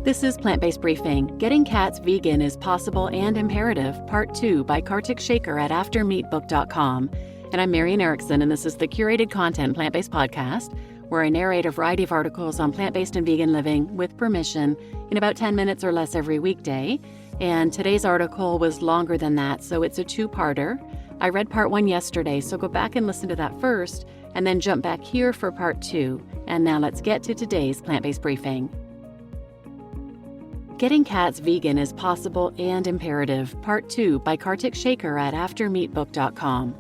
This is Plant-Based Briefing, Getting Cats Vegan is Possible and Imperative, Part 2 by Karthik Sekar at aftermeatbook.com. And I'm Marian Erickson, and this is the curated content plant-based podcast where I narrate a variety of articles on plant-based and vegan living with permission in about 10 minutes or less every weekday. And today's article was longer than that, so it's a two-parter. I read part 1 yesterday, so go back and listen to that first, and then jump back here for part 2. And now let's get to today's plant-based briefing. Getting Cats Vegan is Possible and Imperative, Part 2 by Karthik Sekar at aftermeatbook.com.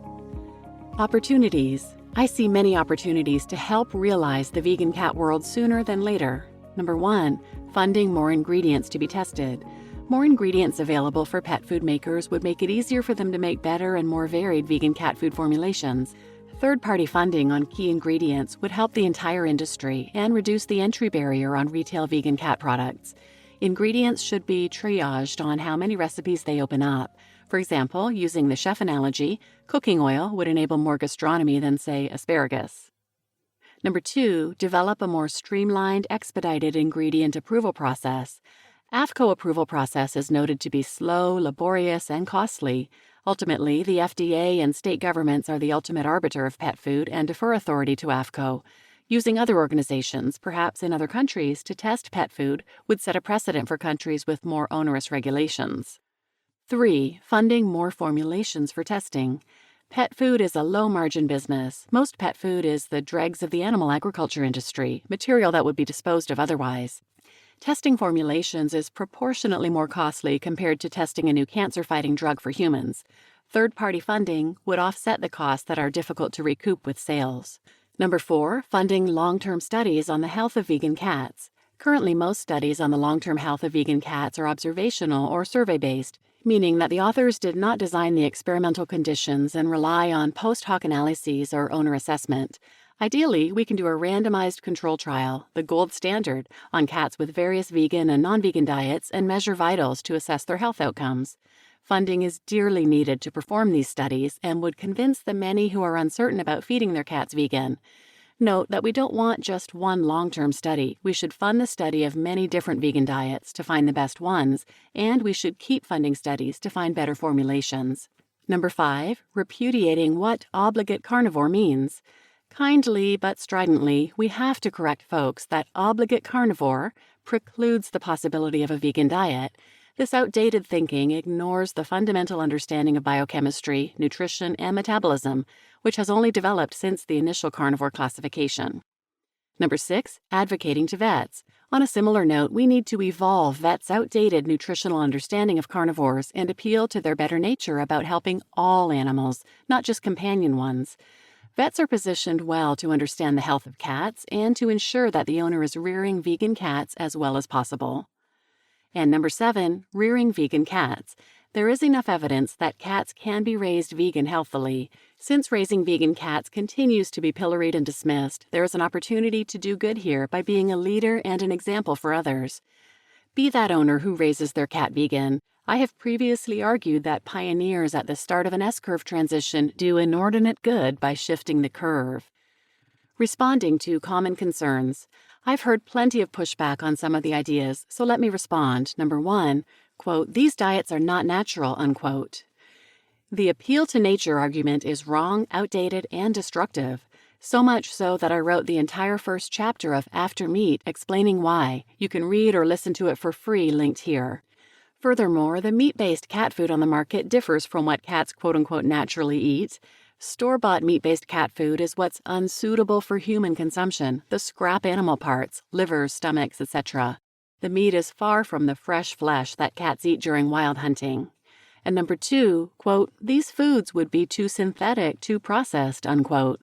Opportunities. I see many opportunities to help realize the vegan cat world sooner than later. Number 1, funding more ingredients to be tested. More ingredients available for pet food makers would make it easier for them to make better and more varied vegan cat food formulations. Third-party funding on key ingredients would help the entire industry and reduce the entry barrier on retail vegan cat products. Ingredients should be triaged on how many recipes they open up. For example, using the chef analogy, cooking oil would enable more gastronomy than, say, asparagus. Number 2, develop a more streamlined, expedited ingredient approval process. AAFCO approval process is noted to be slow, laborious, and costly. Ultimately, the FDA and state governments are the ultimate arbiter of pet food and defer authority to AAFCO. Using other organizations, perhaps in other countries, to test pet food would set a precedent for countries with more onerous regulations. 3. Funding more formulations for testing. Pet food is a low-margin business. Most pet food is the dregs of the animal agriculture industry, material that would be disposed of otherwise. Testing formulations is proportionately more costly compared to testing a new cancer-fighting drug for humans. Third-party funding would offset the costs that are difficult to recoup with sales. Number 4, funding long-term studies on the health of vegan cats. Currently, most studies on the long-term health of vegan cats are observational or survey-based, meaning that the authors did not design the experimental conditions and rely on post-hoc analyses or owner assessment. Ideally, we can do a randomized control trial, the gold standard, on cats with various vegan and non-vegan diets and measure vitals to assess their health outcomes. Funding is dearly needed to perform these studies and would convince the many who are uncertain about feeding their cats vegan. Note that we don't want just one long-term study. We should fund the study of many different vegan diets to find the best ones, and we should keep funding studies to find better formulations. Number 5, repudiating what obligate carnivore means. Kindly but stridently, we have to correct folks that obligate carnivore precludes the possibility of a vegan diet. This outdated thinking ignores the fundamental understanding of biochemistry, nutrition, and metabolism, which has only developed since the initial carnivore classification. Number 6, advocating to vets. On a similar note, we need to evolve vets' outdated nutritional understanding of carnivores and appeal to their better nature about helping all animals, not just companion ones. Vets are positioned well to understand the health of cats and to ensure that the owner is rearing vegan cats as well as possible. And number 7, rearing vegan cats. There is enough evidence that cats can be raised vegan healthily. Since raising vegan cats continues to be pilloried and dismissed, there is an opportunity to do good here by being a leader and an example for others. Be that owner who raises their cat vegan. I have previously argued that pioneers at the start of an S-curve transition do inordinate good by shifting the curve. Responding to common concerns. I've heard plenty of pushback on some of the ideas, so let me respond. Number 1, quote, these diets are not natural, unquote. The appeal to nature argument is wrong, outdated, and destructive. So much so that I wrote the entire first chapter of After Meat explaining why. You can read or listen to it for free, linked here. Furthermore, the meat-based cat food on the market differs from what cats quote-unquote naturally eat. Store-bought meat-based cat food is what's unsuitable for human consumption, the scrap animal parts, livers, stomachs, etc. The meat is far from the fresh flesh that cats eat during wild hunting. And number 2, quote, these foods would be too synthetic, too processed, unquote.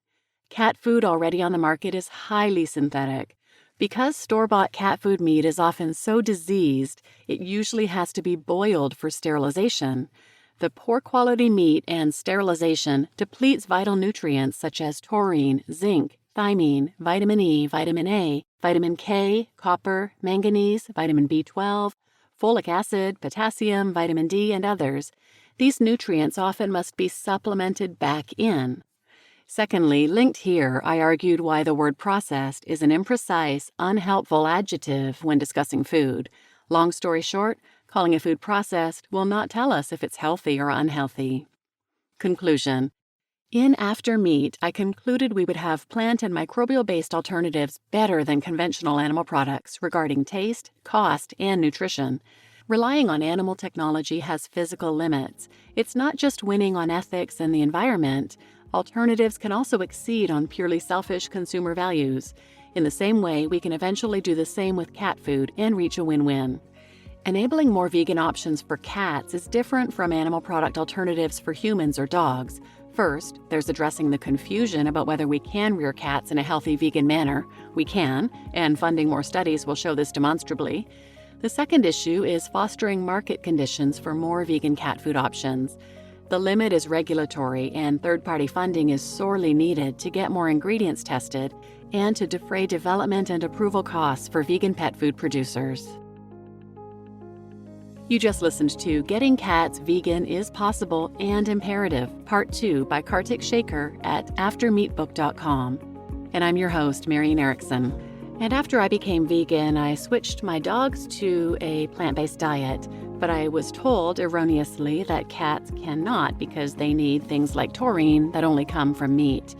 Cat food already on the market is highly synthetic. Because store-bought cat food meat is often so diseased, it usually has to be boiled for sterilization. The poor quality meat and sterilization depletes vital nutrients such as taurine, zinc, thiamine, vitamin E, vitamin A, vitamin K, copper, manganese, vitamin B12, folic acid, potassium, vitamin D, and others. These nutrients often must be supplemented back in. Secondly, linked here, I argued why the word processed is an imprecise, unhelpful adjective when discussing food. Long story short, calling a food processed will not tell us if it's healthy or unhealthy. Conclusion. In After Meat, I concluded we would have plant and microbial-based alternatives better than conventional animal products regarding taste, cost, and nutrition. Relying on animal technology has physical limits. It's not just winning on ethics and the environment. Alternatives can also exceed on purely selfish consumer values. In the same way, we can eventually do the same with cat food and reach a win-win. Enabling more vegan options for cats is different from animal product alternatives for humans or dogs. First, there's addressing the confusion about whether we can rear cats in a healthy vegan manner. We can, and funding more studies will show this demonstrably. The second issue is fostering market conditions for more vegan cat food options. The limit is regulatory, and third-party funding is sorely needed to get more ingredients tested and to defray development and approval costs for vegan pet food producers. You just listened to Getting Cats Vegan is Possible and Imperative, Part 2 by Karthik Sekar at aftermeatbook.com. And I'm your host, Marian Erickson. And after I became vegan, I switched my dogs to a plant-based diet, but I was told erroneously that cats cannot because they need things like taurine that only come from meat.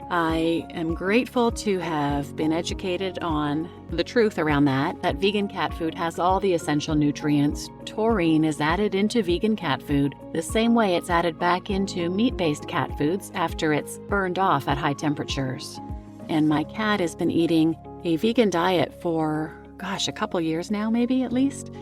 I am grateful to have been educated on the truth around that vegan cat food has all the essential nutrients. Taurine is added into vegan cat food the same way it's added back into meat-based cat foods after it's burned off at high temperatures. And my cat has been eating a vegan diet for, a couple years now, maybe at least.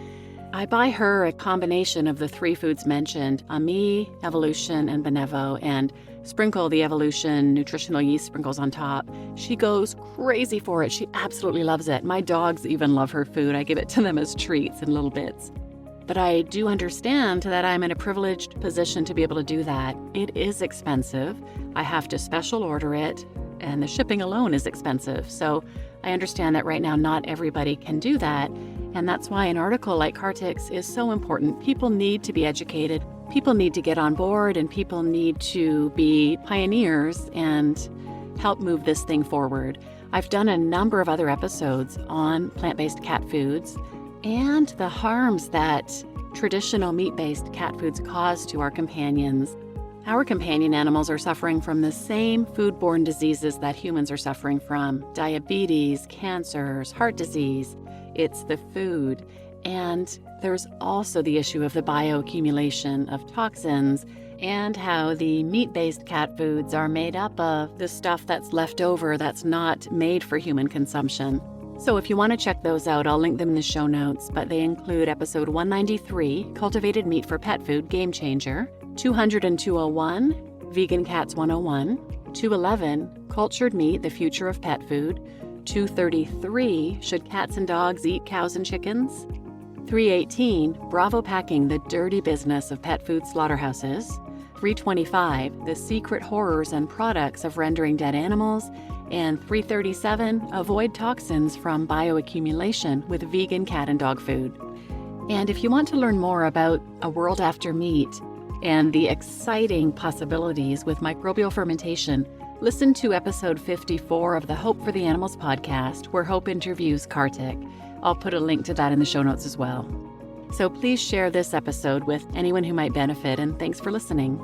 I buy her a combination of the 3 foods mentioned, Ami, Evolution, and Benevo, and sprinkle the Evolution nutritional yeast sprinkles on top. She goes crazy for it. She absolutely loves it. My dogs even love her food. I give it to them as treats in little bits. But I do understand that I'm in a privileged position to be able to do that. It is expensive. I have to special order it, and the shipping alone is expensive. So I understand that right now not everybody can do that. And that's why an article like Karthik's is so important. People need to be educated. People need to get on board, and people need to be pioneers and help move this thing forward. I've done a number of other episodes on plant-based cat foods and the harms that traditional meat-based cat foods cause to our companions. Our companion animals are suffering from the same foodborne diseases that humans are suffering from: diabetes, cancers, heart disease. It's the food. And there's also the issue of the bioaccumulation of toxins and how the meat-based cat foods are made up of the stuff that's left over that's not made for human consumption. So if you want to check those out, I'll link them in the show notes, but they include episode 193, Cultivated Meat for Pet Food Game Changer, 200 and 201, Vegan Cats 101, 211, Cultured Meat, The Future of Pet Food, 233, Should Cats and Dogs Eat Cows and Chickens? 318, Bravo Packing, The Dirty Business of Pet Food Slaughterhouses. 325, The Secret Horrors and Products of Rendering Dead Animals. And 337, Avoid Toxins from Bioaccumulation with Vegan Cat and Dog Food. And if you want to learn more about a world after meat and the exciting possibilities with microbial fermentation, listen to episode 54 of the Hope for the Animals podcast, where Hope interviews Karthik. I'll put a link to that in the show notes as well. So please share this episode with anyone who might benefit, and thanks for listening.